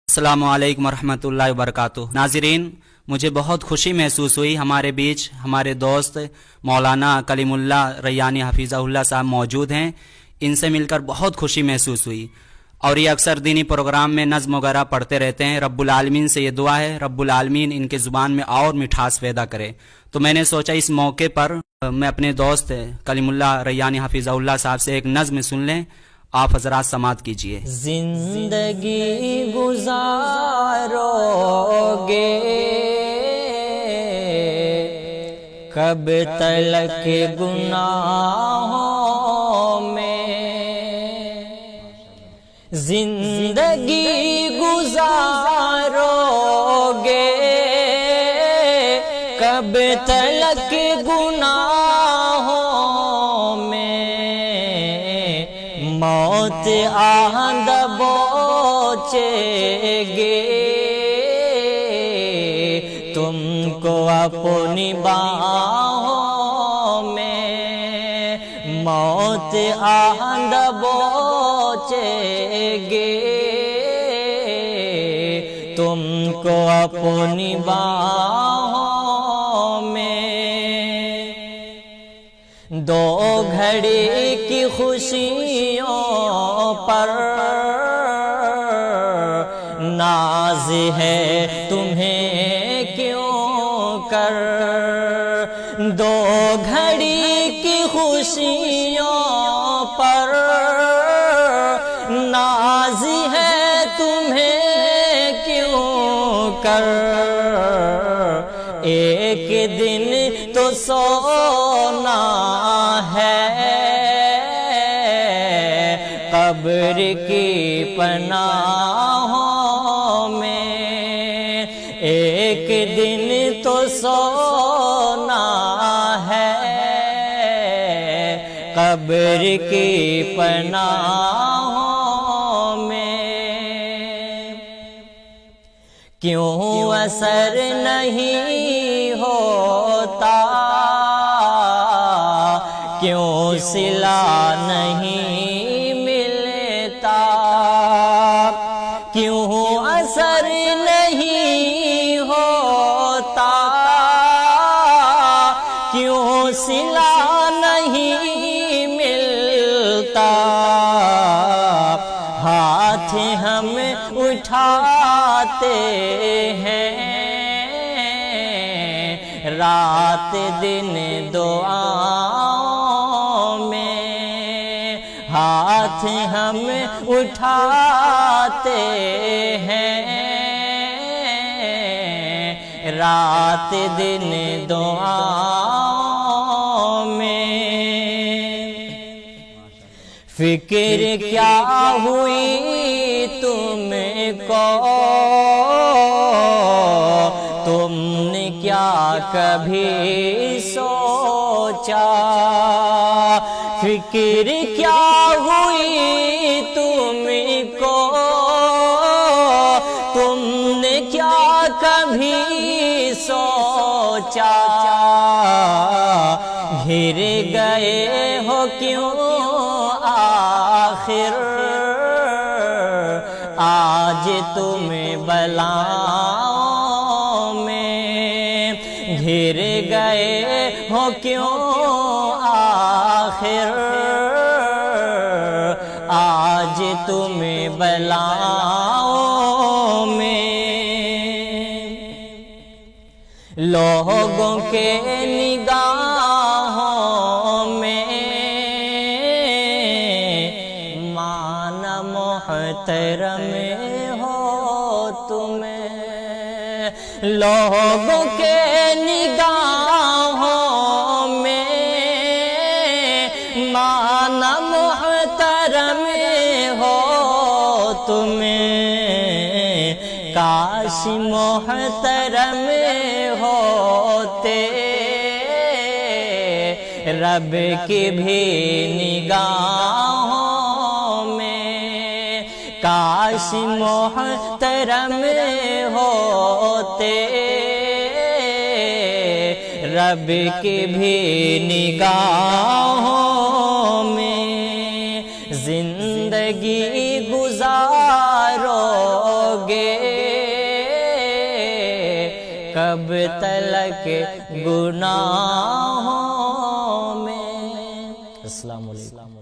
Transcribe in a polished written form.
السلام علیکم ورحمۃ اللہ وبرکاتہ۔ ناظرین، مجھے بہت خوشی محسوس ہوئی ہمارے بیچ ہمارے دوست مولانا کلیم اللہ ریانی حفیظہ اللہ صاحب موجود ہیں۔ ان سے مل کر بہت خوشی محسوس ہوئی، اور یہ اکثر دینی پروگرام میں نظم وغیرہ پڑھتے رہتے ہیں۔ رب العالمین سے یہ دعا ہے رب العالمین ان کے زبان میں اور مٹھاس پیدا کرے۔ تو میں نے سوچا اس موقع پر میں اپنے دوست کلیم اللہ ریانی حفیظہ اللہ صاحب سے ایک نظم سن لیں، آپ حضرات سماعت کیجئے۔ زندگی گزارو گے کب تلک گناہوں میں، زندگی گزارو گے کب تلک گناہوں میں، موت آہند بوچے گے تم کو اپنی باہوں میں، موت آہند بوچے گے تم کو اپنی باہوں میں، دو گھڑی کی خوشیوں پر ناز ہے تمہیں کیوں کر، دو گھڑی کی خوشیوں پر ناز ہے تمہیں کیوں کر، ایک دن تو سونا ہے قبر کی پناہوں میں، ایک دن تو سونا ہے قبر کی پناہوں میں، کیوں اثر نہیں ہوتا، کیوں صلہ نہیں ملتا، کیوں اثر نہیں ہوتا، کیوں صلہ نہیں ملتا، ہاتھ ہم اٹھاتے ہیں رات دن دعاؤں میں، ہاتھ ہم اٹھاتے ہیں رات دن دعاؤں میں، فکر کیا ہوئی تم کو، تم نے کیا کبھی سوچا، فکر کیا ہوئی تم کو، تم نے کیا کبھی سوچا، گھر گئے ہو کیوں آخر آج تم بلاؤں میں، گھر گئے ہو کیوں آخر آج تم بلاؤں میں، لوگوں کے نگاہوں میں مان محترم ہو تمہیں، لوگوں کے نگاہوں میں مان محترم ہو تمہیں، کاش محترم ہوتے رب کی بھی نگاہوں میں، کاش محترم ہوتے رب کی بھی نگاہوں میں، زندگی گزارو گے کب تلک گناہوں میں۔ السلام علیکم۔